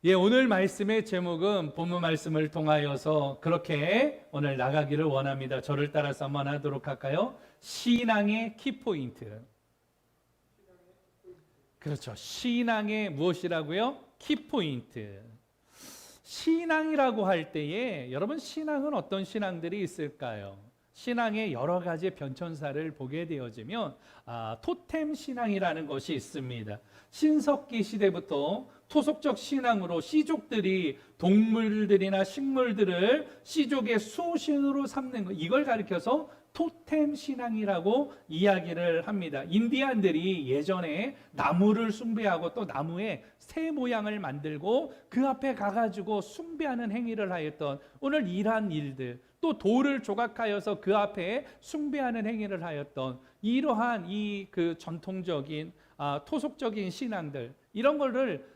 예, 오늘 말씀의 제목은 본문 말씀을 통하여서 그렇게 오늘 나가기를 원합니다. 저를 따라서 한번 하도록 할까요? 신앙의 키포인트. 그렇죠. 신앙의 무엇이라고요? 키포인트. 신앙이라고 할 때에 여러분, 신앙은 어떤 신앙들이 있을까요? 신앙의 여러 가지 변천사를 보게 되어지면 토템 신앙이라는 것이 있습니다. 신석기 시대부터 토속적 신앙으로 씨족들이 동물들이나 식물들을 씨족의 수호신으로 삼는 것, 이걸 가리켜서 토템 신앙이라고 이야기를 합니다. 인디안들이 예전에 나무를 숭배하고 또 나무에 새 모양을 만들고 그 앞에 가가지고 숭배하는 행위를 하였던, 오늘 이러한 일들, 또 돌을 조각하여서 그 앞에 숭배하는 행위를 하였던 이러한 이 그 전통적인 토속적인 신앙들, 이런 거를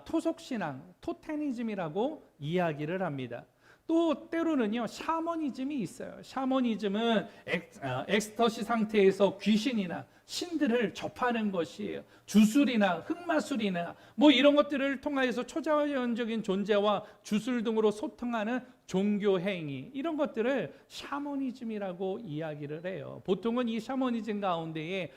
토속신앙, 토테니즘이라고 이야기를 합니다. 또 때로는요, 샤머니즘이 있어요. 샤머니즘은 엑스터시 상태에서 귀신이나 신들을 접하는 것이에요. 주술이나 흑마술이나 뭐 이런 것들을 통하여서 초자연적인 존재와 주술 등으로 소통하는 종교 행위, 이런 것들을 샤머니즘이라고 이야기를 해요. 보통은 이 샤머니즘 가운데에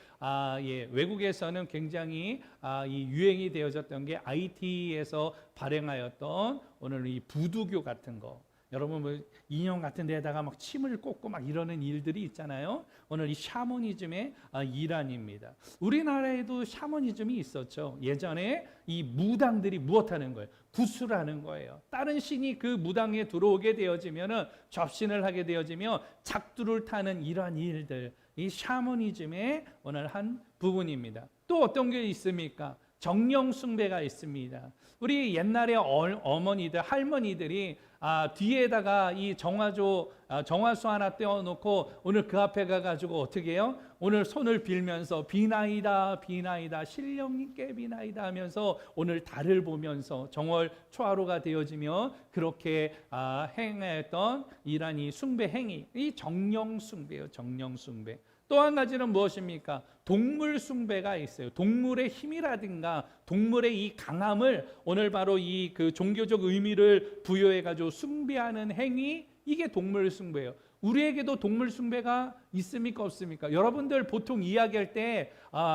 외국에서는 굉장히 이 유행이 되어졌던 게 IT에서 발행하였던 오늘 이 부두교 같은 거. 여러분 뭐 인형 같은 데다가 막 침을 꽂고 막 이러는 일들이 있잖아요. 오늘 이 샤머니즘의 일환입니다. 우리나라에도 샤머니즘이 있었죠. 예전에 이 무당들이 무엇하는 거예요? 구술하는 거예요. 다른 신이 그 무당에 들어오게 되어지면은 접신을 하게 되어지면 작두를 타는 이러한 일들, 이 샤머니즘의 오늘 한 부분입니다. 또 어떤 게 있습니까? 정령 숭배가 있습니다. 우리 옛날에 어머니들, 할머니들이 뒤에다가 이 정화수 하나 떼어놓고 오늘 그 앞에 가가지고 어떻게 해요? 오늘 손을 빌면서 비나이다 비나이다 신령님께 비나이다 하면서 오늘 달을 보면서 정월 초하루가 되어지면 그렇게 행했던 이란 이 숭배 행위, 이 정령 숭배예요. 정령 숭배. 또 한 가지는 무엇입니까? 동물 숭배가 있어요. 동물의 힘이라든가 동물의 이 강함을 오늘 바로 이 그 종교적 의미를 부여해 가지고 숭배하는 행위, 이게 동물 숭배예요. 우리에게도 동물 숭배가 있습니까, 없습니까? 여러분들 보통 이야기할 때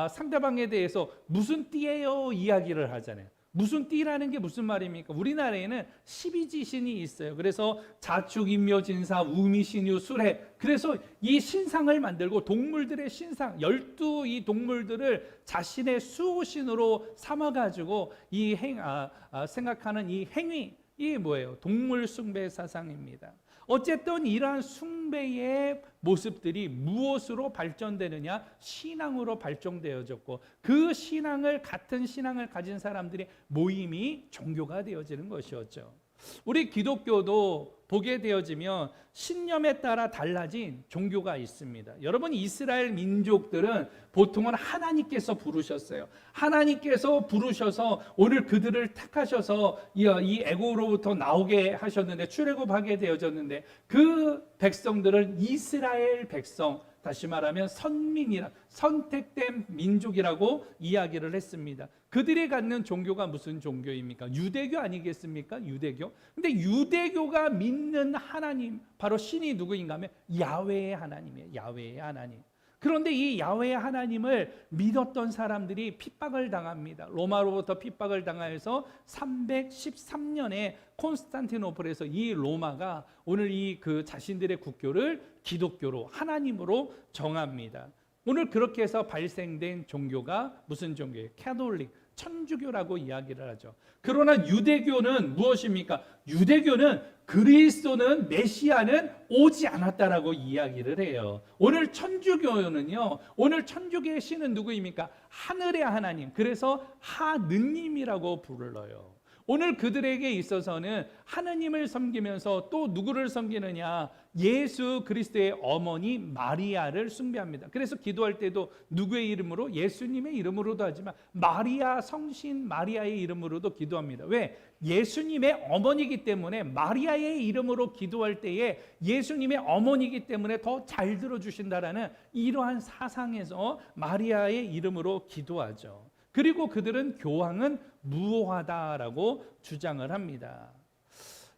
상대방에 대해서 무슨 띠예요 이야기를 하잖아요. 무슨 띠라는 게 무슨 말입니까? 우리나라에는 12지신이 있어요. 그래서 자축, 인묘진사, 우미신유, 수레, 그래서 이 신상을 만들고 동물들의 신상, 12이 동물들을 자신의 수호신으로 삼아가지고 이 생각하는 이 행위, 이게 뭐예요? 동물 숭배 사상입니다. 어쨌든 이러한 숭배의 모습들이 무엇으로 발전되느냐? 신앙으로 발전되어졌고, 그 신앙을, 같은 신앙을 가진 사람들의 모임이 종교가 되어지는 것이었죠. 우리 기독교도 보게 되어지면 신념에 따라 달라진 종교가 있습니다. 여러분, 이스라엘 민족들은 보통은 하나님께서 부르셨어요. 하나님께서 부르셔서 오늘 그들을 택하셔서 이 애국으로부터 나오게 하셨는데, 출애굽하게 되어졌는데, 그 백성들은 이스라엘 백성, 다시 말하면 선민이라, 선택된 민족이라고 이야기를 했습니다. 그들이 갖는 종교가 무슨 종교입니까? 유대교 아니겠습니까? 유대교. 근데 유대교가 믿는 하나님, 바로 신이 누구인가 하면 야훼의 하나님이에요. 야훼의 하나님. 그런데 이 야훼의 하나님을 믿었던 사람들이 핍박을 당합니다. 로마로부터 핍박을 당하여서 313년에 콘스탄티노플에서 이 로마가 오늘 이 그 자신들의 국교를 기독교로, 하나님으로 정합니다. 오늘 그렇게 해서 발생된 종교가 무슨 종교예요? 캐톨릭, 천주교라고 이야기를 하죠. 그러나 유대교는 무엇입니까? 유대교는 그리스도는, 메시아는 오지 않았다라고 이야기를 해요. 오늘 천주교는요, 오늘 천주교의 신은 누구입니까? 하늘의 하나님, 그래서 하느님이라고 불러요. 오늘 그들에게 있어서는 하느님을 섬기면서 또 누구를 섬기느냐? 예수 그리스도의 어머니 마리아를 숭배합니다. 그래서 기도할 때도 누구의 이름으로? 예수님의 이름으로도 하지만 마리아, 성신 마리아의 이름으로도 기도합니다. 왜? 예수님의 어머니이기 때문에, 마리아의 이름으로 기도할 때에 예수님의 어머니이기 때문에 더 잘 들어주신다라는 이러한 사상에서 마리아의 이름으로 기도하죠. 그리고 그들은 교황은 무효하다라고 주장을 합니다.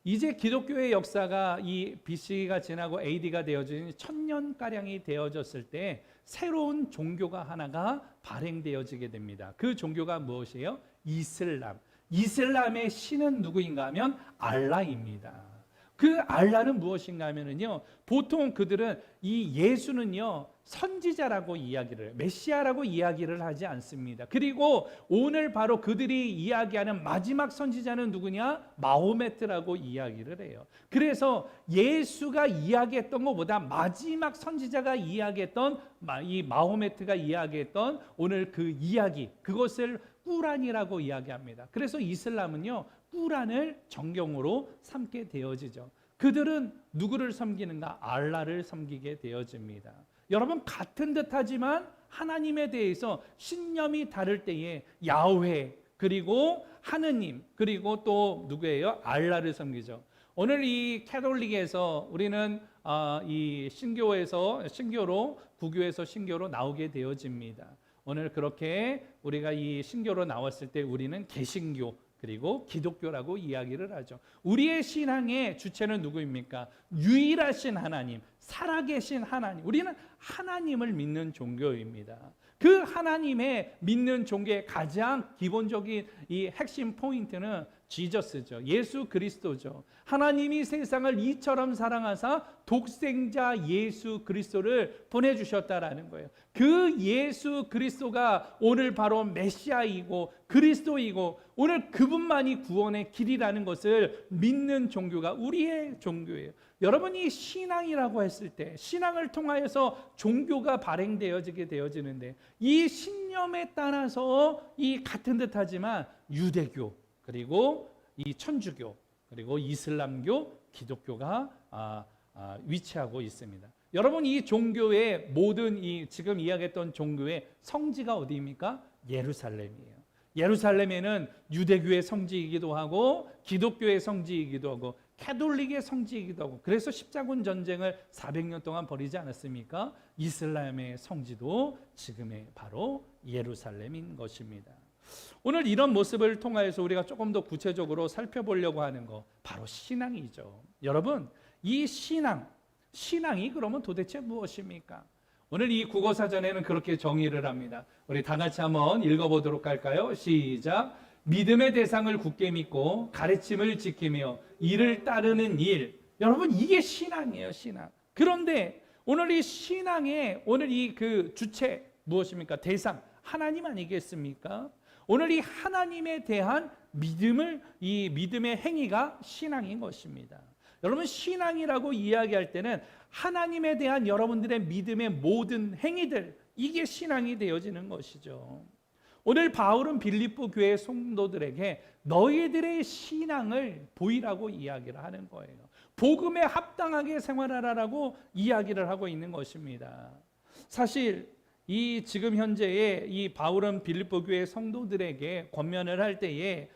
이제 기독교의 역사가 이 BC가 지나고 AD가 되어진 1000년가량이 되어졌을 때 새로운 종교가 하나가 발행되어지게 됩니다. 그 종교가 무엇이에요? 이슬람. 이슬람의 신은 누구인가 하면 알라입니다. 그 알라는 무엇인가 하면요, 보통 그들은 이 예수는요 선지자라고 이야기를, 메시아라고 이야기를 하지 않습니다. 그리고 오늘 바로 그들이 이야기하는 마지막 선지자는 누구냐? 마호메트라고 이야기를 해요. 그래서 예수가 이야기했던 것보다 마지막 선지자가 이야기했던, 이 마호메트가 이야기했던 오늘 그 이야기, 그것을 꾸란이라고 이야기합니다. 그래서 이슬람은요 꾸란을 정경으로 삼게 되어지죠. 그들은 누구를 섬기는가? 알라를 섬기게 되어집니다. 여러분, 같은 듯하지만 하나님에 대해서 신념이 다를 때에 야훼, 그리고 하느님, 그리고 또 누구예요? 알라를 섬기죠. 오늘 이 캐톨릭에서 우리는 이 신교로 구교에서 신교로 나오게 되어집니다. 오늘 그렇게 우리가 이 신교로 나왔을 때 우리는 개신교, 그리고 기독교라고 이야기를 하죠. 우리의 신앙의 주체는 누구입니까? 유일하신 하나님, 살아계신 하나님. 우리는 하나님을 믿는 종교입니다. 그 하나님의 믿는 종교의 가장 기본적인 이 핵심 포인트는 지저스죠. 예수 그리스도죠. 하나님이 세상을 이처럼 사랑하사 독생자 예수 그리스도를 보내주셨다라는 거예요. 그 예수 그리스도가 오늘 바로 메시아이고 그리스도이고 오늘 그분만이 구원의 길이라는 것을 믿는 종교가 우리의 종교예요. 여러분이 신앙이라고 했을 때 신앙을 통하여서 종교가 발행되어지게 되어지는데 이 신념에 따라서 이 같은 듯하지만 유대교, 그리고 이 천주교, 그리고 이슬람교, 기독교가 위치하고 있습니다. 여러분, 이 종교의 모든 이 지금 이야기했던 종교의 성지가 어디입니까? 예루살렘이에요. 예루살렘에는 유대교의 성지이기도 하고 기독교의 성지이기도 하고 캐톨릭의 성지이기도 하고, 그래서 십자군 전쟁을 400년 동안 벌이지 않았습니까? 이슬람의 성지도 지금의 바로 예루살렘인 것입니다. 오늘 이런 모습을 통하여서 우리가 조금 더 구체적으로 살펴보려고 하는 거 바로 신앙이죠. 여러분, 이 신앙이 그러면 도대체 무엇입니까? 오늘 이 국어사전에는 그렇게 정의를 합니다. 우리 다 같이 한번 읽어보도록 할까요? 시작. 믿음의 대상을 굳게 믿고 가르침을 지키며 이를 따르는 일. 여러분, 이게 신앙이에요, 신앙. 그런데 오늘 이 신앙의 오늘 이 그 주체 무엇입니까? 대상 하나님 아니겠습니까? 오늘 이 하나님에 대한 이 믿음의 행위가 신앙인 것입니다. 여러분, 신앙이라고 이야기할 때는 하나님에 대한 여러분들의 믿음의 모든 행위들, 이게 신앙이 되어지는 것이죠. 오늘 바울은 빌립보 교회 성도들에게 너희들의 신앙을 보이라고 이야기를 하는 거예요. 복음에 합당하게 생활하라고 이야기를 하고 있는 것입니다. 사실 이 지금 현재의 이 바울은 빌립보 교회 성도들에게 권면을 할 때에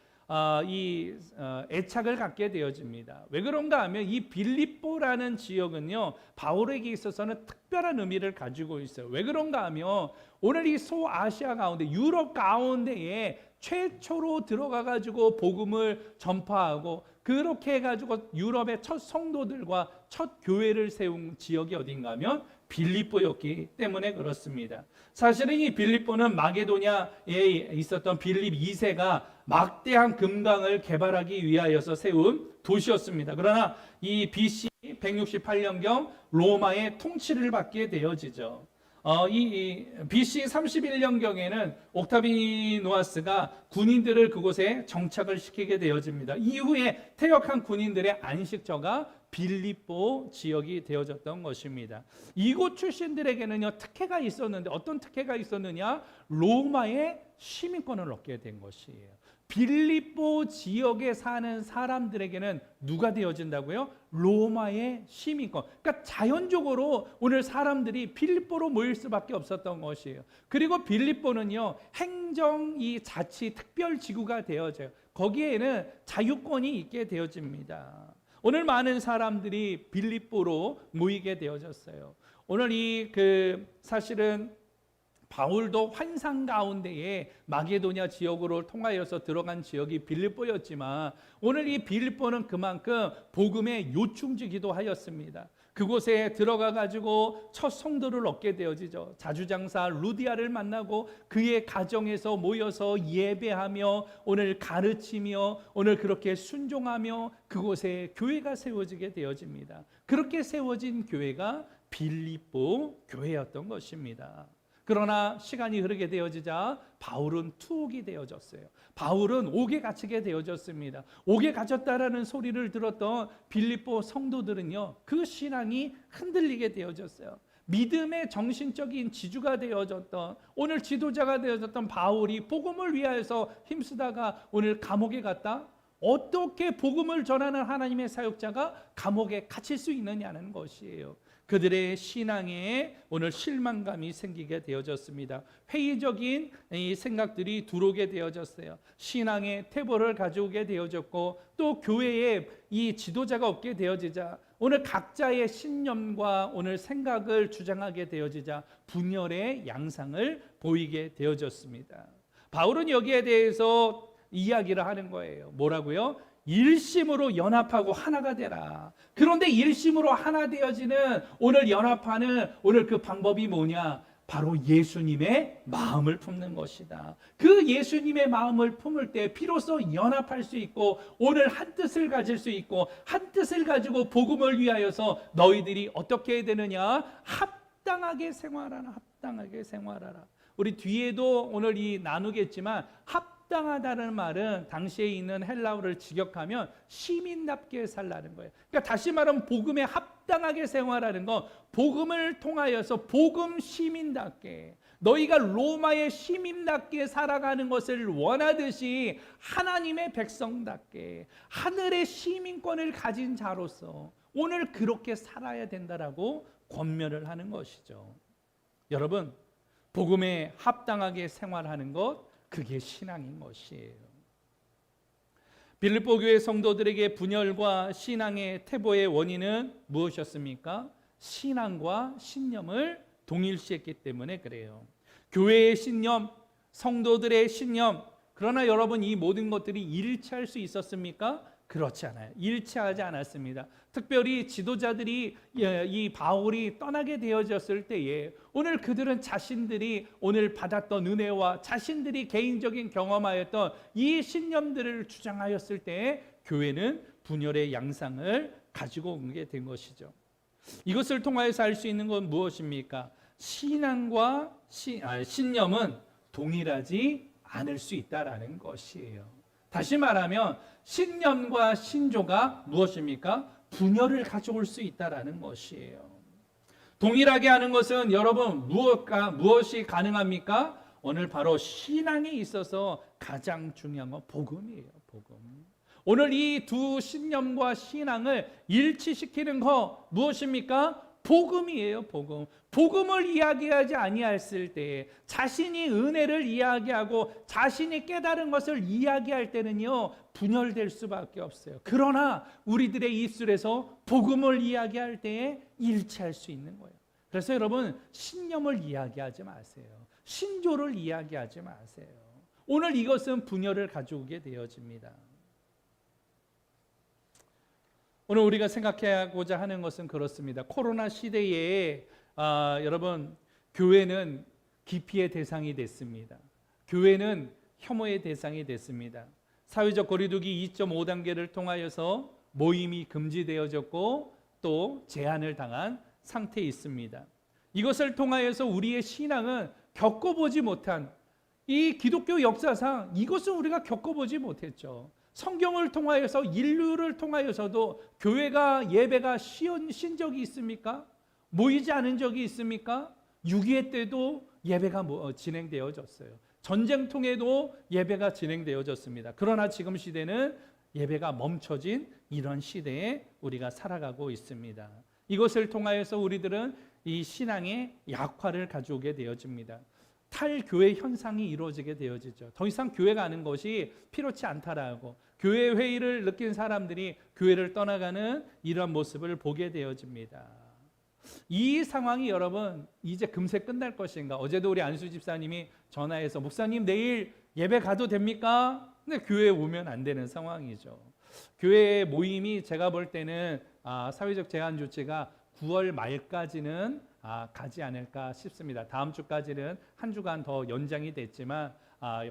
애착을 갖게 되어집니다. 왜 그런가 하면 이 빌립보라는 지역은요 바울에게 있어서는 특별한 의미를 가지고 있어요. 왜 그런가 하면 오늘 이 소아시아 가운데 유럽 가운데에 최초로 들어가 가지고 복음을 전파하고 그렇게 해가지고 유럽의 첫 성도들과 첫 교회를 세운 지역이 어딘가 하면 빌립보였기 때문에 그렇습니다. 사실은 이 빌립보는 마게도냐에 있었던 빌립 2세가 막대한 금강을 개발하기 위하여서 세운 도시였습니다. 그러나 이 BC 168년경 로마의 통치를 받게 되어지죠. 이 BC 31년경에는 옥타비누아스가 군인들을 그곳에 정착을 시키게 되어집니다. 이후에 퇴역한 군인들의 안식처가 빌립보 지역이 되어졌던 것입니다. 이곳 출신들에게는요 특혜가 있었는데 어떤 특혜가 있었느냐? 로마의 시민권을 얻게 된 것이에요. 빌립보 지역에 사는 사람들에게는 누가 되어진다고요? 로마의 시민권. 그러니까 자연적으로 오늘 사람들이 빌립보로 모일 수밖에 없었던 것이에요. 그리고 빌립보는요 행정 이 자치 특별 지구가 되어져요. 거기에는 자유권이 있게 되어집니다. 오늘 많은 사람들이 빌립보로 모이게 되어졌어요. 오늘 사실은 바울도 환상 가운데에 마게도냐 지역으로 통하여서 들어간 지역이 빌립보였지만 오늘 이 빌립보는 그만큼 복음의 요충지기도 하였습니다. 그곳에 들어가 가지고 첫 성도를 얻게 되어지죠. 자주장사 루디아를 만나고 그의 가정에서 모여서 예배하며 오늘 가르치며 오늘 그렇게 순종하며 그곳에 교회가 세워지게 되어집니다. 그렇게 세워진 교회가 빌립보 교회였던 것입니다. 그러나 시간이 흐르게 되어지자 바울은 투옥이 되어졌어요. 바울은 옥에 갇히게 되어졌습니다. 옥에 갇혔다라는 소리를 들었던 빌립보 성도들은요, 그 신앙이 흔들리게 되어졌어요. 믿음의 정신적인 지주가 되어졌던, 오늘 지도자가 되어졌던 바울이 복음을 위하여서 힘쓰다가 오늘 감옥에 갔다? 어떻게 복음을 전하는 하나님의 사역자가 감옥에 갇힐 수 있느냐는 것이에요. 그들의 신앙에 오늘 실망감이 생기게 되어졌습니다. 회의적인 이 생각들이 들어오게 되어졌어요. 신앙의 태보를 가져오게 되어졌고 또 교회에 이 지도자가 없게 되어지자 오늘 각자의 신념과 오늘 생각을 주장하게 되어지자 분열의 양상을 보이게 되어졌습니다. 바울은 여기에 대해서 이야기를 하는 거예요. 뭐라고요? 일심으로 연합하고 하나가 되라. 그런데 일심으로 하나 되어지는 오늘 연합하는 오늘 그 방법이 뭐냐? 바로 예수님의 마음을 품는 것이다. 그 예수님의 마음을 품을 때 비로소 연합할 수 있고 오늘 한 뜻을 가질 수 있고 한 뜻을 가지고 복음을 위하여서 너희들이 어떻게 해야 되느냐? 합당하게 생활하라. 합당하게 생활하라. 우리 뒤에도 오늘 이 나누겠지만 합당하다는 말은 당시에 있는 헬라어를 직역하면 시민답게 살라는 거예요. 그러니까 다시 말하면 복음에 합당하게 생활하는 건 복음을 통하여서 복음 시민답게 너희가 로마의 시민답게 살아가는 것을 원하듯이 하나님의 백성답게 하늘의 시민권을 가진 자로서 오늘 그렇게 살아야 된다라고 권면을 하는 것이죠. 여러분, 복음에 합당하게 생활하는 것, 그게 신앙인 것이에요. 빌립보 교회 성도들에게 분열과 신앙의 태보의 원인은 무엇이었습니까? 신앙과 신념을 동일시했기 때문에 그래요. 교회의 신념, 성도들의 신념, 그러나 여러분 이 모든 것들이 일치할 수 있었습니까? 그렇지 않아요. 일치하지 않았습니다. 특별히 지도자들이 이 바울이 떠나게 되어졌을 때에 오늘 그들은 자신들이 오늘 받았던 은혜와 자신들이 개인적인 경험하였던 이 신념들을 주장하였을 때에 교회는 분열의 양상을 가지고 오게 된 것이죠. 이것을 통하여서 알 수 있는 건 무엇입니까? 신앙과 신념은 동일하지 않을 수 있다라는 것이에요. 다시 말하면 신념과 신조가 무엇입니까? 분열을 가져올 수 있다라는 것이에요. 동일하게 하는 것은 여러분 무엇이 가능합니까? 오늘 바로 신앙에 있어서 가장 중요한 건 복음이에요. 복음. 오늘 이 두 신념과 신앙을 일치시키는 거 무엇입니까? 복음이에요. 복음. 복음을 이야기하지 아니했을 때 자신이 은혜를 이야기하고 자신이 깨달은 것을 이야기할 때는요 분열될 수밖에 없어요. 그러나 우리들의 입술에서 복음을 이야기할 때에 일치할 수 있는 거예요. 그래서 여러분 신념을 이야기하지 마세요. 신조를 이야기하지 마세요. 오늘 이것은 분열을 가져오게 되어집니다. 오늘 우리가 생각하고자 하는 것은 그렇습니다. 코로나 시대에 여러분 교회는 기피의 대상이 됐습니다. 교회는 혐오의 대상이 됐습니다. 사회적 거리두기 2.5단계를 통하여서 모임이 금지되어졌고 또 제한을 당한 상태에 있습니다. 이것을 통하여서 우리의 신앙은 겪어보지 못한 이 기독교 역사상 이것은 우리가 겪어보지 못했죠. 성경을 통하여서 인류를 통하여서도 교회가 예배가 쉰 적이 있습니까? 모이지 않은 적이 있습니까? 6.25 때도 예배가 진행되어졌어요. 전쟁통에도 예배가 진행되어졌습니다. 그러나 지금 시대는 예배가 멈춰진 이런 시대에 우리가 살아가고 있습니다. 이것을 통하여서 우리들은 이 신앙의 약화를 가져오게 되어집니다. 탈교회 현상이 이루어지게 되어지죠. 더 이상 교회 가는 것이 필요치 않다라고 교회 회의를 느낀 사람들이 교회를 떠나가는 이런 모습을 보게 되어집니다. 이 상황이 여러분 이제 금세 끝날 것인가? 어제도 우리 안수 집사님이 전화해서 목사님 내일 예배 가도 됩니까? 근데 교회에 오면 안 되는 상황이죠. 교회 모임이 제가 볼 때는 사회적 제한 조치가 9월 말까지는 가지 않을까 싶습니다. 다음 주까지는 한 주간 더 연장이 됐지만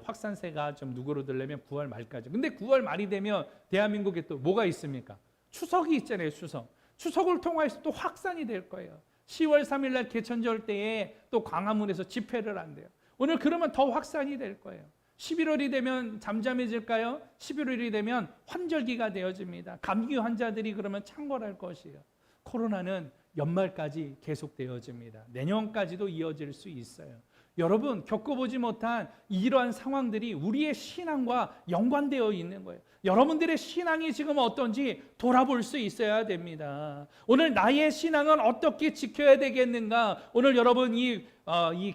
확산세가 좀 누그러들려면 9월 말까지. 근데 9월 말이 되면 대한민국에 또 뭐가 있습니까? 추석이 있잖아요. 추석을 통해서 또 확산이 될 거예요. 10월 3일 날 개천절 때에 또 광화문에서 집회를 한대요. 오늘 그러면 더 확산이 될 거예요. 11월이 되면 잠잠해질까요? 11월이 되면 환절기가 되어집니다. 감기 환자들이 그러면 창궐할 것이에요. 코로나는 연말까지 계속되어집니다. 내년까지도 이어질 수 있어요. 여러분 겪어보지 못한 이러한 상황들이 우리의 신앙과 연관되어 있는 거예요. 여러분들의 신앙이 지금 어떤지 돌아볼 수 있어야 됩니다. 오늘 나의 신앙은 어떻게 지켜야 되겠는가? 오늘 여러분이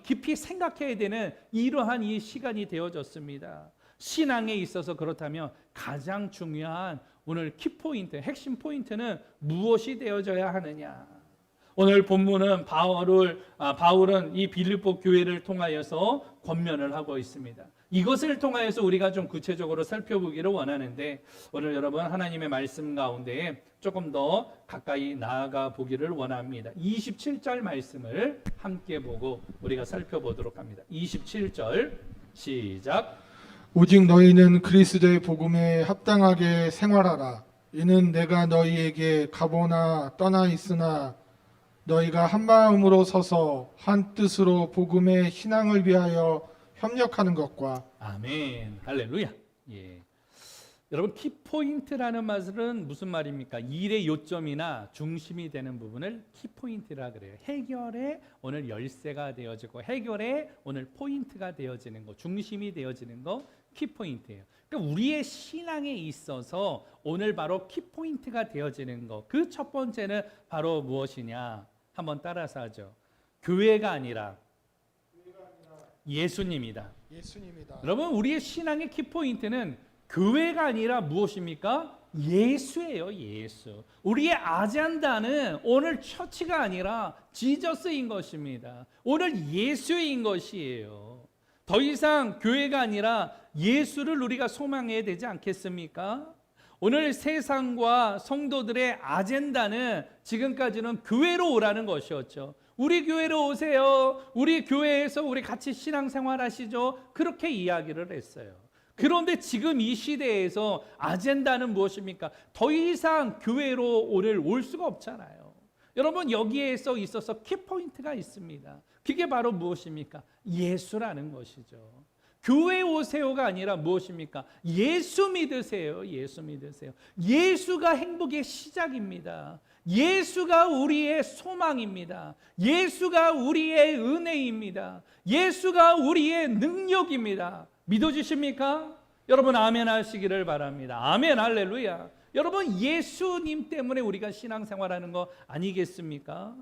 깊이 생각해야 되는 이러한 이 시간이 되어졌습니다. 신앙에 있어서 그렇다면 가장 중요한 오늘 키포인트, 핵심 포인트는 무엇이 되어져야 하느냐? 오늘 본문은 바울은 이 빌립보 교회를 통하여서 권면을 하고 있습니다. 이것을 통하여서 우리가 좀 구체적으로 살펴보기를 원하는데 오늘 여러분 하나님의 말씀 가운데 조금 더 가까이 나아가 보기를 원합니다. 27절 말씀을 함께 보고 우리가 살펴보도록 합니다. 27절 시작. 오직 너희는 그리스도의 복음에 합당하게 생활하라. 이는 내가 너희에게 가보나 떠나 있으나 너희가 한 마음으로 서서 한 뜻으로 복음의 신앙을 위하여 협력하는 것과. 아멘. 할렐루야. 예. 여러분 키포인트라는 말은 무슨 말입니까? 일의 요점이나 중심이 되는 부분을 키포인트라 그래요. 해결의 오늘 열쇠가 되어지고 해결의 오늘 포인트가 되어지는 거, 중심이 되어지는 거 키포인트예요. 그러니까 우리의 신앙에 있어서 오늘 바로 키포인트가 되어지는 거. 그 첫 번째는 바로 무엇이냐? 한번 따라서 하죠. 교회가 아니라 예수님이다. 여러분 우리의 신앙의 키포인트는 교회가 아니라 무엇입니까? 예수예요. 예수. 우리의 아젠다는 오늘 처치가 아니라 지저스인 것입니다. 오늘 예수인 것이에요. 더 이상 교회가 아니라 예수를 우리가 소망해야 되지 않겠습니까? 오늘 세상과 성도들의 아젠다는 지금까지는 교회로 오라는 것이었죠. 우리 교회로 오세요. 우리 교회에서 우리 같이 신앙생활 하시죠. 그렇게 이야기를 했어요. 그런데 지금 이 시대에서 아젠다는 무엇입니까? 더 이상 교회로 오늘 올 수가 없잖아요. 여러분 여기에서 있어서 키포인트가 있습니다. 그게 바로 무엇입니까? 예수라는 것이죠. 교회 오세요가 아니라 무엇입니까? 예수 믿으세요. 예수 믿으세요. 예수가 행복의 시작입니다. 예수가 우리의 소망입니다. 예수가 우리의 은혜입니다. 예수가 우리의 능력입니다. 믿어주십니까? 여러분 아멘 하시기를 바랍니다. 아멘 할렐루야. 여러분 예수님 때문에 우리가 신앙생활하는 거 아니겠습니까?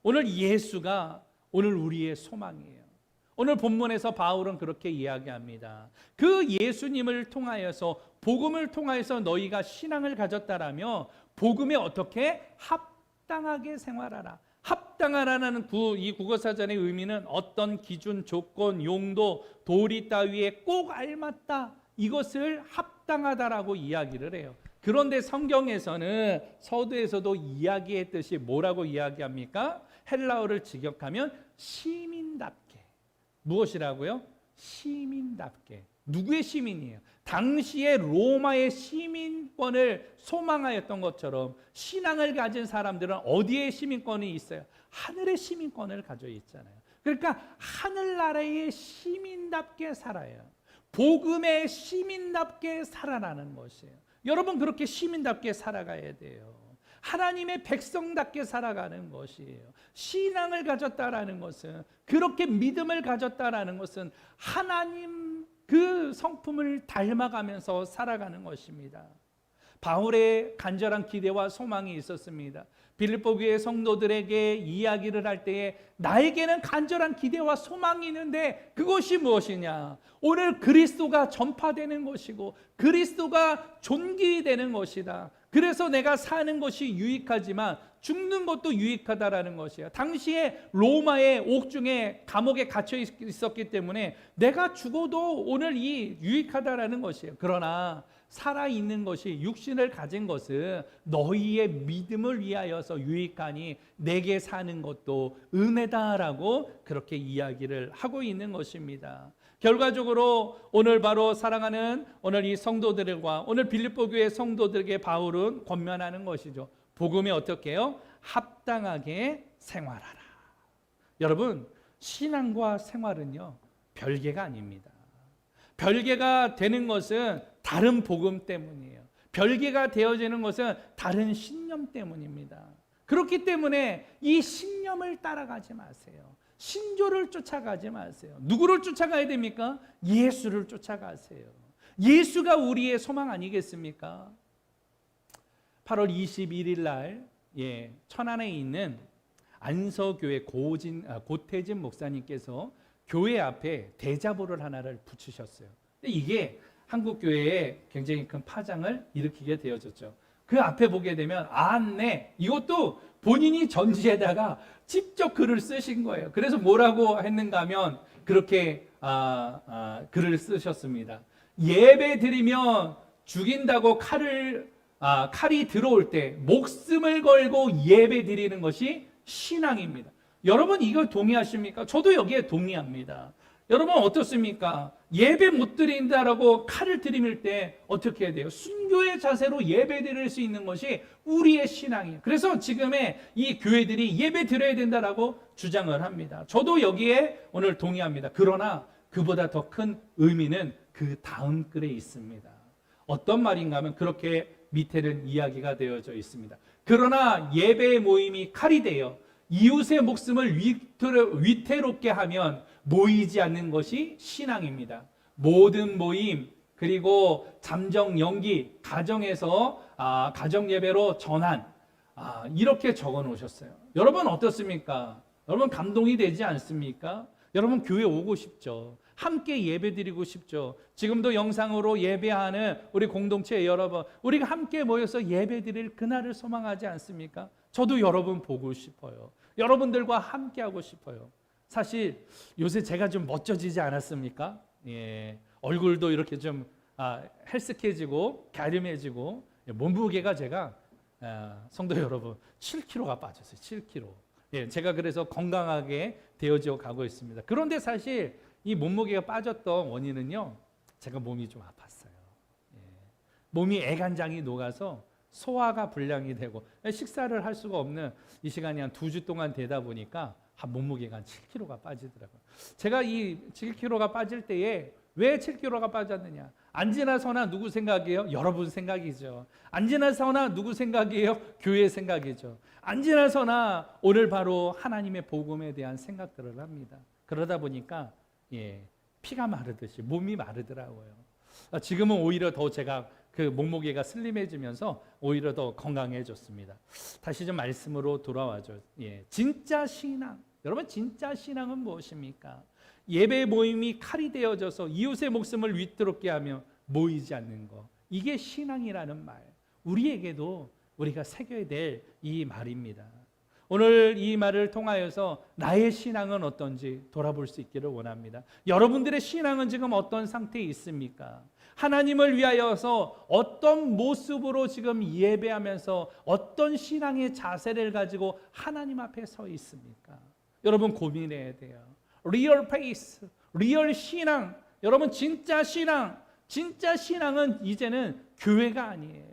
오늘 예수가 오늘 우리의 소망이에요. 오늘 본문에서 바울은 그렇게 이야기합니다. 그 예수님을 통하여서 복음을 통하여서 너희가 신앙을 가졌다라면 복음에 어떻게 합당하게 생활하라. 합당하라는 이 국어사전의 의미는 어떤 기준, 조건, 용도, 도리 따위에 꼭 알맞다. 이것을 합당하다라고 이야기를 해요. 그런데 성경에서는 서두에서도 이야기했듯이 뭐라고 이야기합니까? 헬라어를 직역하면 시민답게. 무엇이라고요? 시민답게. 누구의 시민이에요? 당시에 로마의 시민권을 소망하였던 것처럼 신앙을 가진 사람들은 어디에 시민권이 있어요? 하늘의 시민권을 가지고 있잖아요. 그러니까 하늘나라의 시민답게 살아요. 복음의 시민답게 살아나는 것이에요. 여러분 그렇게 시민답게 살아가야 돼요. 하나님의 백성답게 살아가는 것이에요. 신앙을 가졌다라는 것은, 그렇게 믿음을 가졌다라는 것은 하나님 그 성품을 닮아가면서 살아가는 것입니다. 바울의 간절한 기대와 소망이 있었습니다. 빌립보 교회 성도들에게 이야기를 할 때에 나에게는 간절한 기대와 소망이 있는데 그것이 무엇이냐? 오늘 그리스도가 전파되는 것이고 그리스도가 존귀되는 것이다. 그래서 내가 사는 것이 유익하지만 죽는 것도 유익하다라는 것이에요. 당시에 로마의 옥중에 감옥에 갇혀 있었기 때문에 내가 죽어도 오늘 이 유익하다라는 것이에요. 그러나 살아있는 것이 육신을 가진 것은 너희의 믿음을 위하여서 유익하니 내게 사는 것도 은혜다라고 그렇게 이야기를 하고 있는 것입니다. 결과적으로 오늘 바로 사랑하는 오늘 이 성도들과 오늘 빌립보 교회 성도들에게 바울은 권면하는 것이죠. 복음에 어떻게 해요? 합당하게 생활하라. 여러분, 신앙과 생활은요 별개가 아닙니다. 별개가 되는 것은 다른 복음 때문이에요. 별개가 되어지는 것은 다른 신념 때문입니다. 그렇기 때문에 이 신념을 따라가지 마세요. 신조를 쫓아가지 마세요. 누구를 쫓아가야 됩니까? 예수를 쫓아가세요. 예수가 우리의 소망 아니겠습니까? 8월 21일 날 천안에 있는 안서교회 고태진 목사님께서 교회 앞에 대자보를 하나를 붙이셨어요. 근데 이게 한국 교회에 굉장히 큰 파장을 일으키게 되어졌죠. 그 앞에 보게 되면 네, 이것도 본인이 전지에다가 직접 글을 쓰신 거예요. 그래서 뭐라고 했는가 하면 그렇게 글을 쓰셨습니다. 예배 드리면 죽인다고 칼이 들어올 때 목숨을 걸고 예배 드리는 것이 신앙입니다. 여러분 이걸 동의하십니까? 저도 여기에 동의합니다. 여러분 어떻습니까? 예배 못 드린다라고 칼을 들이밀 때 어떻게 해야 돼요? 순교의 자세로 예배 드릴 수 있는 것이 우리의 신앙이에요. 그래서 지금의 이 교회들이 예배 드려야 된다라고 주장을 합니다. 저도 여기에 오늘 동의합니다. 그러나 그보다 더 큰 의미는 그 다음 글에 있습니다. 어떤 말인가 하면 그렇게 밑에는 이야기가 되어져 있습니다. 그러나 예배의 모임이 칼이 되어 이웃의 목숨을 위태롭게 하면 모이지 않는 것이 신앙입니다. 모든 모임 그리고 잠정 연기 가정에서 가정 예배로 전환 이렇게 적어 놓으셨어요. 여러분 어떻습니까? 여러분 감동이 되지 않습니까? 여러분 교회 오고 싶죠. 함께 예배 드리고 싶죠. 지금도 영상으로 예배하는 우리 공동체 여러분, 우리가 함께 모여서 예배 드릴 그날을 소망하지 않습니까? 저도 여러분 보고 싶어요. 여러분들과 함께 하고 싶어요. 사실 요새 제가 좀 멋져지지 않았습니까? 얼굴도 이렇게 좀 헬스케지고 갸름해지고 몸무게가 제가 성도 여러분 7kg가 빠졌어요. 7kg. 제가 그래서 건강하게 되어져 가고 있습니다. 그런데 사실 이 몸무게가 빠졌던 원인은요, 제가 몸이 좀 아팠어요. 몸이 애간장이 녹아서 소화가 불량이 되고 식사를 할 수가 없는 이 시간이 한 2주 동안 되다 보니까 몸무게가 한 7kg가 빠지더라고요. 제가 이 7kg가 빠질 때에 왜 7kg가 빠졌느냐? 안 지나서나 누구 생각이에요? 여러분 생각이죠. 안 지나서나 누구 생각이에요? 교회 생각이죠. 안 지나서나 오늘 바로 하나님의 복음에 대한 생각들을 합니다. 그러다 보니까 피가 마르듯이 몸이 마르더라고요. 지금은 오히려 더 제가 그 몸무게가 슬림해지면서 오히려 더 건강해졌습니다. 다시 좀 말씀으로 돌아와죠. 진짜 신앙. 여러분 진짜 신앙은 무엇입니까? 예배 모임이 칼이 되어져서 이웃의 목숨을 위태롭게 하며 모이지 않는 것. 이게 신앙이라는 말. 우리에게도 우리가 새겨야 될 이 말입니다. 오늘 이 말을 통하여서 나의 신앙은 어떤지 돌아볼 수 있기를 원합니다. 여러분들의 신앙은 지금 어떤 상태에 있습니까? 하나님을 위하여서 어떤 모습으로 지금 예배하면서 어떤 신앙의 자세를 가지고 하나님 앞에 서 있습니까? 여러분 고민해야 돼요. 리얼 페이스, 리얼 신앙. 여러분 진짜 신앙은 이제는 교회가 아니에요.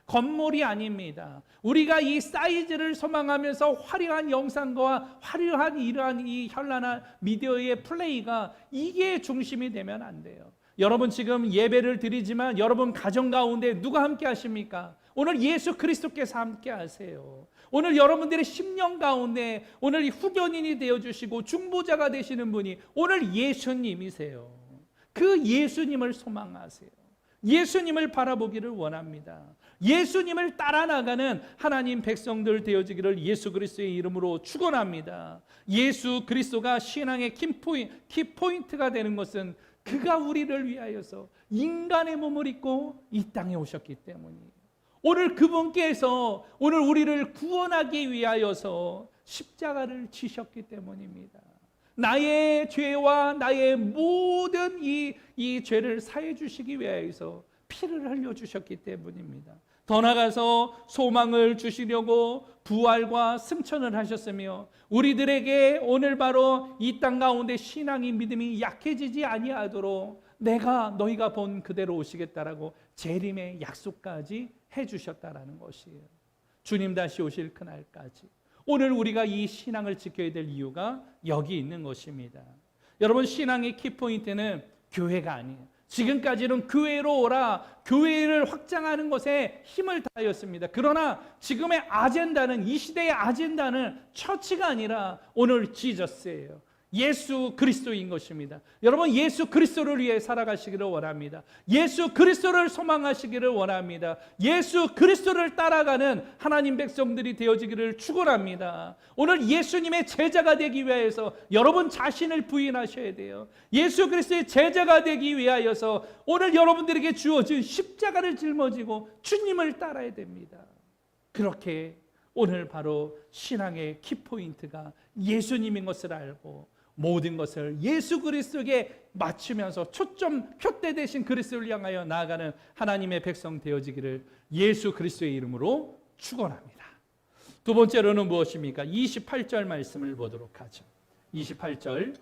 건물이 아닙니다. 우리가 이 사이즈를 소망하면서 화려한 영상과 화려한 이러한 이 현란한 미디어의 플레이가 이게 중심이 되면 안 돼요. 여러분 지금 예배를 드리지만 여러분 가정 가운데 누가 함께 하십니까? 오늘 예수 그리스도께서 함께 하세요. 오늘 여러분들의 심령 가운데 오늘 후견인이 되어주시고 중보자가 되시는 분이 오늘 예수님이세요. 그 예수님을 소망하세요. 예수님을 바라보기를 원합니다. 예수님을 따라 나가는 하나님 백성들 되어지기를 예수 그리스도의 이름으로 축원합니다. 예수 그리스도가 신앙의 키포인트가 되는 것은 그가 우리를 위하여서 인간의 몸을 입고 이 땅에 오셨기 때문이에요. 오늘 그분께서 오늘 우리를 구원하기 위하여서 십자가를 지셨기 때문입니다. 나의 죄와 나의 모든 이 죄를 사해 주시기 위하여서 피를 흘려 주셨기 때문입니다. 더 나아가서 소망을 주시려고 부활과 승천을 하셨으며 우리들에게 오늘 바로 이 땅 가운데 신앙이 믿음이 약해지지 아니하도록 너희가 본 그대로 오시겠다라고 재림의 약속까지 해주셨다라는 것이에요. 주님 다시 오실 그날까지 오늘 우리가 이 신앙을 지켜야 될 이유가 여기 있는 것입니다. 여러분, 신앙의 키포인트는 교회가 아니에요. 지금까지는 교회로 오라, 교회를 확장하는 것에 힘을 다하였습니다. 그러나 지금의 아젠다는, 이 시대의 아젠다는 처치가 아니라 오늘 지저스예요. 예수 그리스도인 것입니다. 여러분, 예수 그리스도를 위해 살아가시기를 원합니다. 예수 그리스도를 소망하시기를 원합니다. 예수 그리스도를 따라가는 하나님 백성들이 되어지기를 축원합니다. 오늘 예수님의 제자가 되기 위해서 여러분 자신을 부인하셔야 돼요. 예수 그리스도의 제자가 되기 위하여서 오늘 여러분들에게 주어진 십자가를 짊어지고 주님을 따라야 됩니다. 그렇게 오늘 바로 신앙의 키포인트가 예수님인 것을 알고 모든 것을 예수 그리스도에게 맞추면서 초점 표대 대신 그리스도를 향하여 나아가는 하나님의 백성 되어지기를 예수 그리스도의 이름으로 축원합니다. 두 번째로는 무엇입니까? 28절 말씀을 보도록 하죠. 28절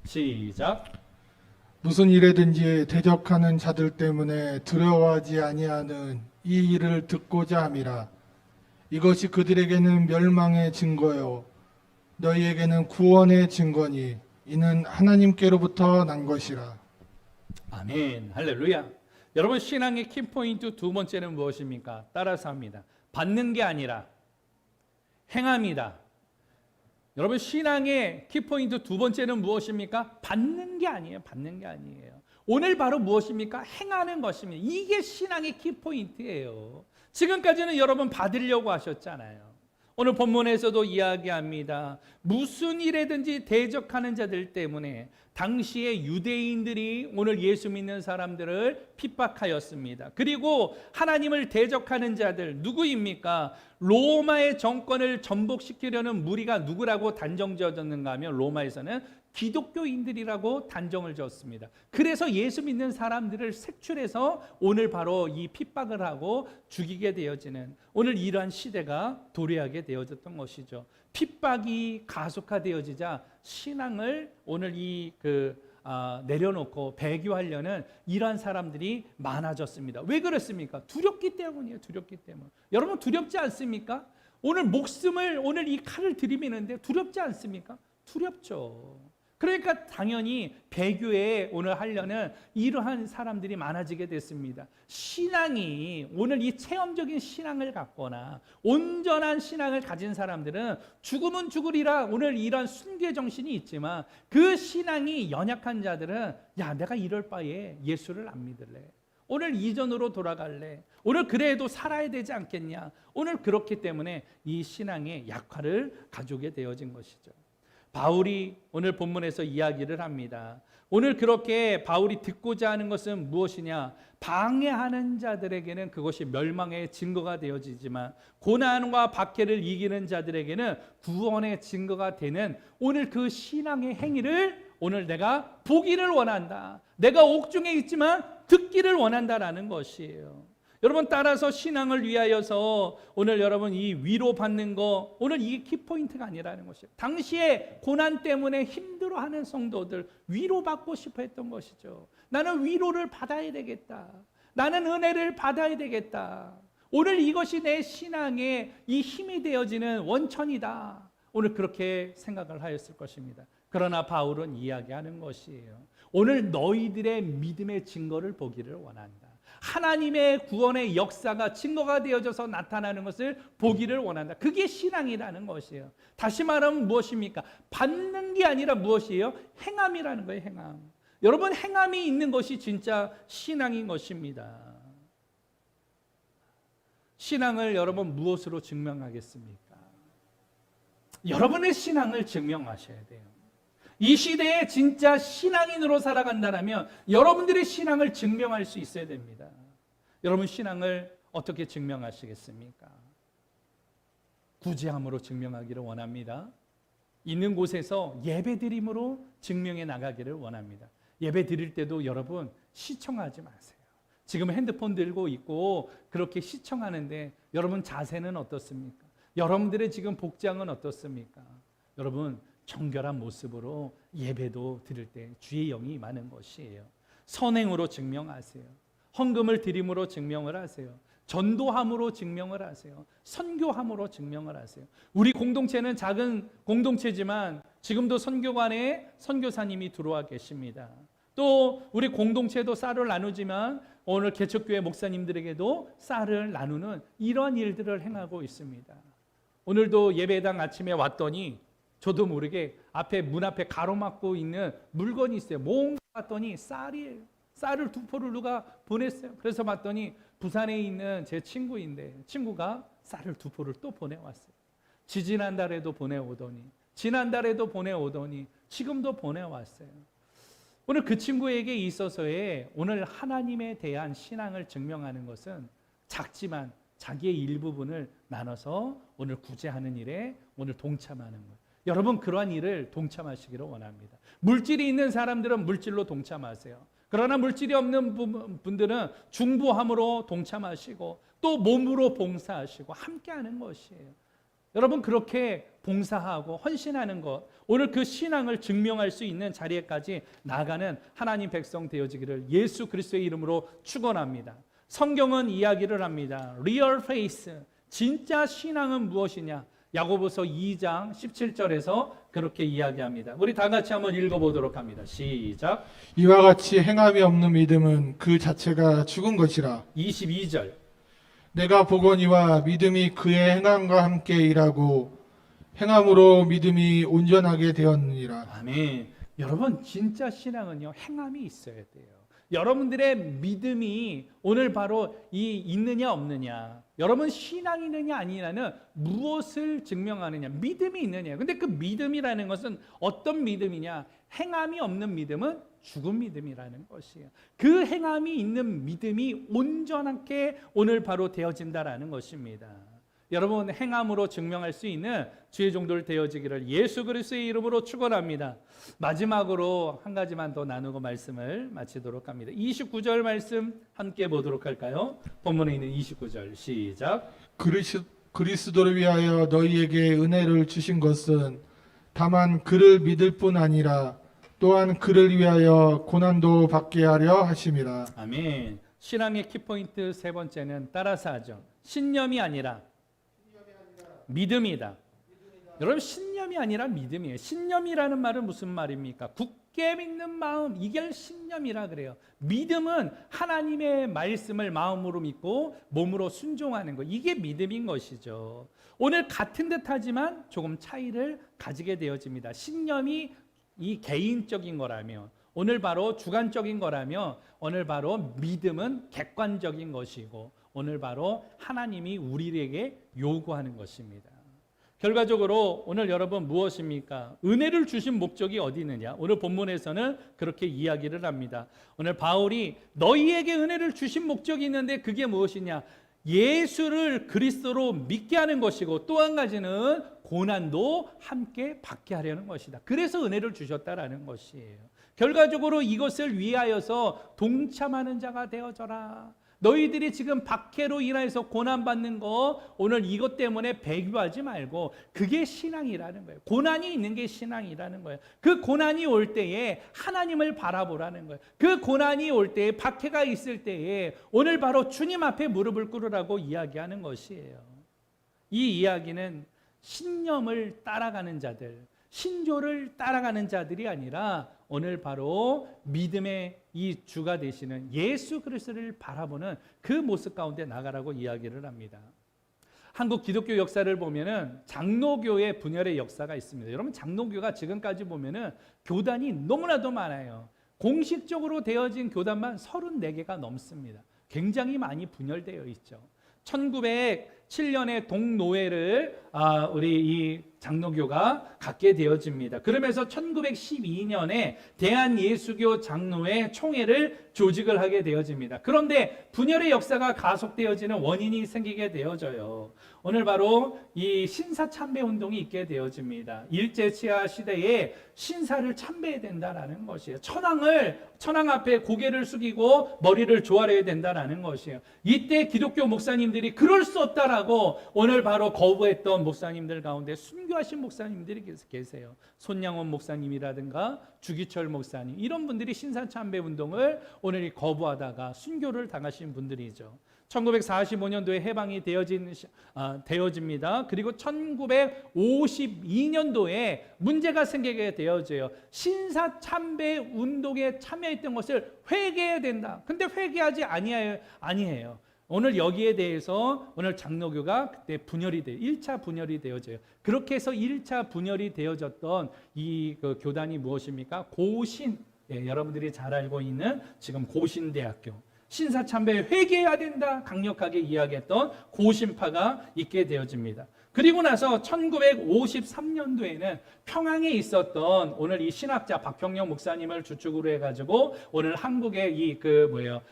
시작. 무슨 일에든지 대적하는 자들 때문에 두려워하지 아니하는 이 일을 듣고자 함이라. 이것이 그들에게는 멸망의 증거요 너희에게는 구원의 증거니 이는 하나님께로부터 난 것이라. 아멘. 할렐루야. 여러분, 신앙의 키포인트 두 번째는 무엇입니까? 따라서 합니다. 받는 게 아니라 행함이다. 여러분, 신앙의 키포인트 두 번째는 무엇입니까? 받는 게 아니에요. 받는 게 아니에요. 오늘 바로 무엇입니까? 행하는 것입니다. 이게 신앙의 키포인트예요. 지금까지는 여러분 받으려고 하셨잖아요. 오늘 본문에서도 이야기합니다. 무슨 일에든지 대적하는 자들 때문에 당시의 유대인들이 오늘 예수 믿는 사람들을 핍박하였습니다. 그리고 하나님을 대적하는 자들 누구입니까? 로마의 정권을 전복시키려는 무리가 누구라고 단정지어졌는가 하면 로마에서는 기독교인들이라고 단정을 지었습니다. 그래서 예수 믿는 사람들을 색출해서 오늘 바로 이 핍박을 하고 죽이게 되어지는 오늘 이러한 시대가 도래하게 되어졌던 것이죠. 핍박이 가속화되어지자 신앙을 오늘 내려놓고 배교하려는 이러한 사람들이 많아졌습니다. 왜 그렇습니까? 두렵기 때문이에요. 두렵기 때문. 여러분 두렵지 않습니까? 오늘 오늘 이 칼을 들이미는데 두렵지 않습니까? 두렵죠. 그러니까 당연히 배교에 오늘 하려는 이러한 사람들이 많아지게 됐습니다. 신앙이 오늘 이 체험적인 신앙을 갖거나 온전한 신앙을 가진 사람들은 죽으면 죽으리라 오늘 이런 순교 정신이 있지만 그 신앙이 연약한 자들은 내가 이럴 바에 예수를 안 믿을래. 오늘 이전으로 돌아갈래. 오늘 그래도 살아야 되지 않겠냐. 오늘 그렇기 때문에 이 신앙의 약화를 가져오게 되어진 것이죠. 바울이 오늘 본문에서 이야기를 합니다. 오늘 그렇게 바울이 듣고자 하는 것은 무엇이냐? 방해하는 자들에게는 그것이 멸망의 증거가 되어지지만 고난과 박해를 이기는 자들에게는 구원의 증거가 되는 오늘 그 신앙의 행위를 오늘 내가 보기를 원한다. 내가 옥중에 있지만 듣기를 원한다라는 것이에요. 여러분 따라서 신앙을 위하여서 오늘 여러분 이 위로받는 거 오늘 이게 키포인트가 아니라는 것이에요. 당시에 고난 때문에 힘들어하는 성도들 위로받고 싶어 했던 것이죠. 나는 위로를 받아야 되겠다. 나는 은혜를 받아야 되겠다. 오늘 이것이 내 신앙의 이 힘이 되어지는 원천이다. 오늘 그렇게 생각을 하였을 것입니다. 그러나 바울은 이야기하는 것이에요. 오늘 너희들의 믿음의 증거를 보기를 원한다. 하나님의 구원의 역사가 증거가 되어져서 나타나는 것을 보기를 원한다. 그게 신앙이라는 것이에요. 다시 말하면 무엇입니까? 받는 게 아니라 무엇이에요? 행함이라는 거예요. 행함. 여러분, 행함이 있는 것이 진짜 신앙인 것입니다. 신앙을 여러분 무엇으로 증명하겠습니까? 여러분의 신앙을 증명하셔야 돼요. 이 시대에 진짜 신앙인으로 살아간다면 여러분들의 신앙을 증명할 수 있어야 됩니다. 여러분, 신앙을 어떻게 증명하시겠습니까? 구제함으로 증명하기를 원합니다. 있는 곳에서 예배드림으로 증명해 나가기를 원합니다. 예배 드릴 때도 여러분 시청하지 마세요. 지금 핸드폰 들고 있고 그렇게 시청하는데 여러분 자세는 어떻습니까? 여러분들의 지금 복장은 어떻습니까? 여러분, 정결한 모습으로 예배도 드릴 때 주의 영이 임하는 것이에요. 선행으로 증명하세요. 헌금을 드림으로 증명을 하세요. 전도함으로 증명을 하세요. 선교함으로 증명을 하세요. 우리 공동체는 작은 공동체지만 지금도 선교관에 선교사님이 들어와 계십니다. 또 우리 공동체도 쌀을 나누지만 오늘 개척교회 목사님들에게도 쌀을 나누는 이런 일들을 행하고 있습니다. 오늘도 예배당 아침에 왔더니 저도 모르게 문 앞에 가로막고 있는 물건이 있어요. 뭔가 봤더니 쌀이에요. 쌀을 2포를 누가 보냈어요. 그래서 봤더니 부산에 있는 제 친구인데 친구가 쌀을 2포를 또 보내왔어요. 지지난달에도 보내오더니 지난달에도 보내오더니 지금도 보내왔어요. 오늘 그 친구에게 있어서의 오늘 하나님에 대한 신앙을 증명하는 것은 작지만 자기의 일부분을 나눠서 오늘 구제하는 일에 오늘 동참하는 것. 여러분, 그러한 일을 동참하시기를 원합니다. 물질이 있는 사람들은 물질로 동참하세요. 그러나 물질이 없는 분들은 중보함으로 동참하시고 또 몸으로 봉사하시고 함께하는 것이에요. 여러분, 그렇게 봉사하고 헌신하는 것, 오늘 그 신앙을 증명할 수 있는 자리에까지 나가는 하나님 백성 되어지기를 예수 그리스도의 이름으로 축원합니다. 성경은 이야기를 합니다. Real faith, 진짜 신앙은 무엇이냐? 야고보서 2장 17절에서 그렇게 이야기합니다. 우리 다 같이 한번 읽어보도록 합니다. 시작. 이와 같이 행함이 없는 믿음은 그 자체가 죽은 것이라. 22절. 내가 보거니와 믿음이 그의 행함과 함께 일하고 행함으로 믿음이 온전하게 되었느니라. 아멘. 여러분, 진짜 신앙은요, 행함이 있어야 돼요. 여러분들의 믿음이 오늘 바로 있느냐 없느냐, 여러분 신앙이 있느냐 아니냐는 무엇을 증명하느냐, 믿음이 있느냐. 근데 그 믿음이라는 것은 어떤 믿음이냐? 행함이 없는 믿음은 죽은 믿음이라는 것이에요. 그 행함이 있는 믿음이 온전하게 오늘 바로 되어진다라는 것입니다. 여러분, 행함으로 증명할 수 있는 주의 종들 되어지기를 예수 그리스도의 이름으로 축원합니다. 마지막으로 한 가지만 더 나누고 말씀을 마치도록 합니다. 29절 말씀 함께 보도록 할까요? 본문에 있는 29절 시작. 그리스도를 위하여 너희에게 은혜를 주신 것은 다만 그를 믿을 뿐 아니라 또한 그를 위하여 고난도 받게 하려 하심이라. 아멘. 신앙의 키포인트 세 번째는 따라서 하죠. 신념이 아니라 믿음이다. 여러분, 신념이 아니라 믿음이에요. 신념이라는 말은 무슨 말입니까? 굳게 믿는 마음, 이게 신념이라 그래요. 믿음은 하나님의 말씀을 마음으로 믿고 몸으로 순종하는 것, 이게 믿음인 것이죠. 오늘 같은 듯하지만 조금 차이를 가지게 되어집니다. 신념이 이 개인적인 거라면, 오늘 바로 주관적인 거라면, 오늘 바로 믿음은 객관적인 것이고, 오늘 바로 하나님이 우리에게 요구하는 것입니다. 결과적으로 오늘 여러분 무엇입니까? 은혜를 주신 목적이 어디 있느냐? 오늘 본문에서는 그렇게 이야기를 합니다. 오늘 바울이 너희에게 은혜를 주신 목적이 있는데 그게 무엇이냐? 예수를 그리스도로 믿게 하는 것이고 또 한 가지는 고난도 함께 받게 하려는 것이다. 그래서 은혜를 주셨다라는 것이에요. 결과적으로 이것을 위하여서 동참하는 자가 되어져라. 너희들이 지금 박해로 인해서 고난받는 거 오늘 이것 때문에 배교하지 말고 그게 신앙이라는 거예요. 고난이 있는 게 신앙이라는 거예요. 그 고난이 올 때에 하나님을 바라보라는 거예요. 그 고난이 올 때에 박해가 있을 때에 오늘 바로 주님 앞에 무릎을 꿇으라고 이야기하는 것이에요. 이 이야기는 신념을 따라가는 자들, 신조를 따라가는 자들이 아니라 오늘 바로 믿음의 이 주가 되시는 예수 그리스도를 바라보는 그 모습 가운데 나가라고 이야기를 합니다. 한국 기독교 역사를 보면은 장로교의 분열의 역사가 있습니다. 여러분, 장로교가 지금까지 보면은 교단이 너무나도 많아요. 공식적으로 되어진 교단만 34개가 넘습니다. 굉장히 많이 분열되어 있죠. 1907년에 동노회를 우리 이 장로교가 갖게 되어집니다. 그러면서 1912년에 대한예수교 장로회 총회를 조직을 하게 되어집니다. 그런데 분열의 역사가 가속되어지는 원인이 생기게 되어져요. 오늘 바로 이 신사 참배 운동이 있게 되어집니다. 일제 치하 시대에 신사를 참배해야 된다라는 것이에요. 천황 앞에 고개를 숙이고 머리를 조아려야 된다라는 것이에요. 이때 기독교 목사님들이 그럴 수 없다라고 오늘 바로 거부했던 목사님들 가운데 순교하신 목사님들이 계세요. 손양원 목사님이라든가 주기철 목사님, 이런 분들이 신사 참배 운동을 오늘 거부하다가 순교를 당하신 분들이죠. 1945년도에 해방이 되어집니다. 그리고 1952년도에 문제가 생기게 되어져요. 신사 참배 운동에 참여했던 것을 회개해야 된다. 근데 회개하지 아니해요. 오늘 여기에 대해서 오늘 장로교가 그때 1차 분열이 되어져요. 그렇게 해서 1차 분열이 되어졌던 이 교단이 무엇입니까? 고신, 여러분들이 잘 알고 있는 지금 고신대학교. 신사참배 회개해야 된다 강력하게 이야기했던 고신파가 있게 되어집니다. 그리고 나서 1953년도에는 평양에 있었던 오늘 이 신학자 박경영 목사님을 주축으로 해가지고 오늘 한국의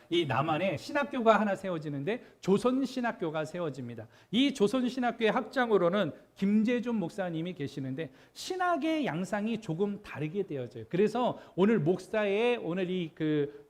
이 남한에 신학교가 하나 세워지는데 조선신학교가 세워집니다. 이 조선신학교의 학장으로는 김재준 목사님이 계시는데 신학의 양상이 조금 다르게 되어져요. 그래서 오늘 목사의 오늘 이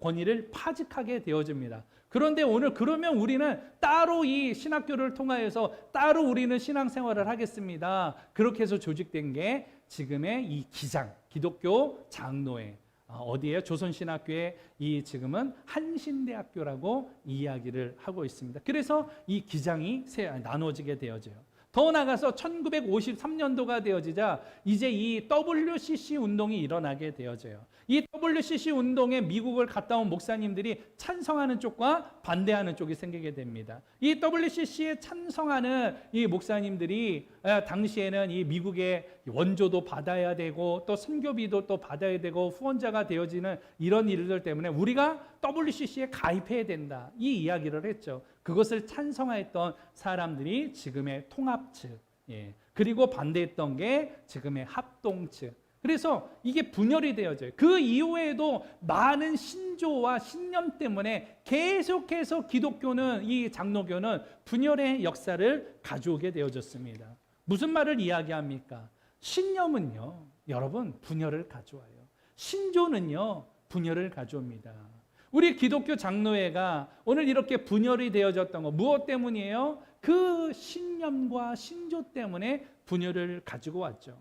권위를 파직하게 되어집니다. 그런데 오늘 그러면 우리는 따로 이 신학교를 통하여서 따로 우리는 신앙생활을 하겠습니다. 그렇게 해서 조직된 게 지금의 이 기장, 기독교 장로회. 어디에요? 조선신학교의 이 지금은 한신대학교라고 이야기를 하고 있습니다. 그래서 이 기장이 나눠지게 되어져요. 더 나아가서 1953년도가 되어지자 이제 이 WCC 운동이 일어나게 되어져요. 이 WCC 운동에 미국을 갔다 온 목사님들이 찬성하는 쪽과 반대하는 쪽이 생기게 됩니다. 이 WCC에 찬성하는 이 목사님들이 당시에는 이 미국의 원조도 받아야 되고 또 선교비도 또 받아야 되고 후원자가 되어지는 이런 일들 때문에 우리가 WCC에 가입해야 된다. 이 이야기를 했죠. 그것을 찬성했던 사람들이 지금의 통합 측, 그리고 반대했던 게 지금의 합동 측. 그래서 이게 분열이 되어져요. 그 이후에도 많은 신조와 신념 때문에 계속해서 기독교는, 이 장로교는 분열의 역사를 가져오게 되어졌습니다. 무슨 말을 이야기합니까? 신념은요, 여러분, 분열을 가져와요. 신조는요, 분열을 가져옵니다. 우리 기독교 장로회가 오늘 이렇게 분열이 되어졌던 거 무엇 때문이에요? 그 신념과 신조 때문에 분열을 가지고 왔죠.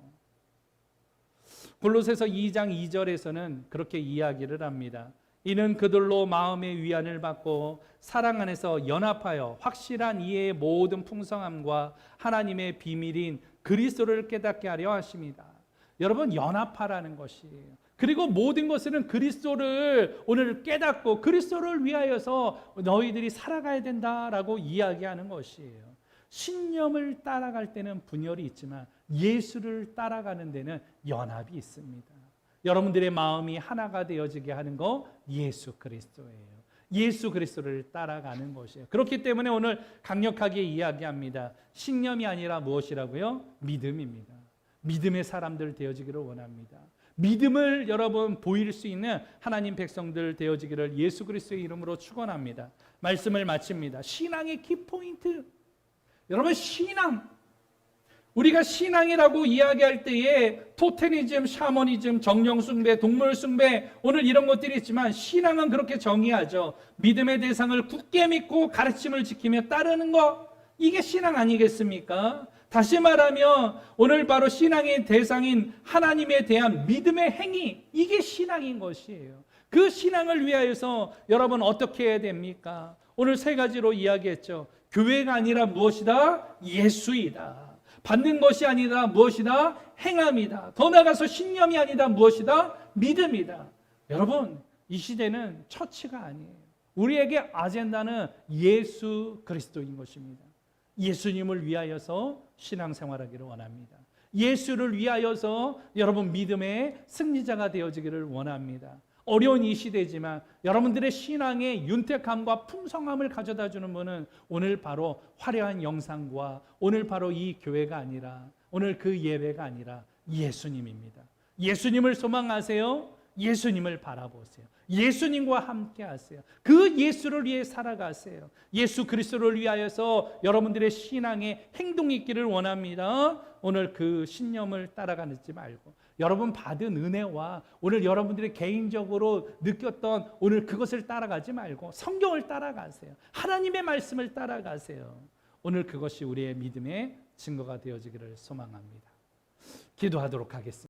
골로새서 2장 2절에서는 그렇게 이야기를 합니다. 이는 그들로 마음의 위안을 받고 사랑 안에서 연합하여 확실한 이해의 모든 풍성함과 하나님의 비밀인 그리스도를 깨닫게 하려 하십니다. 여러분, 연합하라는 것이에요. 그리고 모든 것은 그리스도를 오늘 깨닫고 그리스도를 위하여서 너희들이 살아가야 된다라고 이야기하는 것이에요. 신념을 따라갈 때는 분열이 있지만 예수를 따라가는 데는 연합이 있습니다. 여러분들의 마음이 하나가 되어지게 하는 거 예수 그리스도예요. 예수 그리스도를 따라가는 것이에요. 그렇기 때문에 오늘 강력하게 이야기합니다. 신념이 아니라 무엇이라고요? 믿음입니다. 믿음의 사람들 되어지기를 원합니다. 믿음을 여러분 보일 수 있는 하나님 백성들 되어지기를 예수 그리스도의 이름으로 축원합니다. 말씀을 마칩니다. 신앙의 키포인트. 여러분, 신앙. 우리가 신앙이라고 이야기할 때에 토테니즘, 샤머니즘, 정령숭배, 동물숭배, 오늘 이런 것들이 있지만 신앙은 그렇게 정의하죠. 믿음의 대상을 굳게 믿고 가르침을 지키며 따르는 것, 이게 신앙 아니겠습니까? 다시 말하면 오늘 바로 신앙의 대상인 하나님에 대한 믿음의 행위, 이게 신앙인 것이에요. 그 신앙을 위하여서 여러분 어떻게 해야 됩니까? 오늘 세 가지로 이야기했죠. 교회가 아니라 무엇이다? 예수이다. 받는 것이 아니라 무엇이다? 행함이다. 더 나아가서 신념이 아니다. 무엇이다? 믿음이다. 여러분, 이 시대는 처치가 아니에요. 우리에게 아젠다는 예수 그리스도인 것입니다. 예수님을 위하여서 신앙생활하기를 원합니다. 예수를 위하여서 여러분 믿음의 승리자가 되어지기를 원합니다. 어려운 이 시대지만 여러분들의 신앙의 윤택함과 풍성함을 가져다 주는 분은 오늘 바로 화려한 영상과 오늘 바로 이 교회가 아니라 오늘 그 예배가 아니라 예수님입니다. 예수님을 소망하세요. 예수님을 바라보세요. 예수님과 함께 하세요. 그 예수를 위해 살아가세요. 예수 그리스도를 위하여서 여러분들의 신앙의 행동이 있기를 원합니다. 오늘 그 신념을 따라가지 말고 여러분 받은 은혜와 오늘 여러분들이 개인적으로 느꼈던 오늘 그것을 따라가지 말고 성경을 따라가세요. 하나님의 말씀을 따라가세요. 오늘 그것이 우리의 믿음의 증거가 되어지기를 소망합니다. 기도하도록 하겠습니다.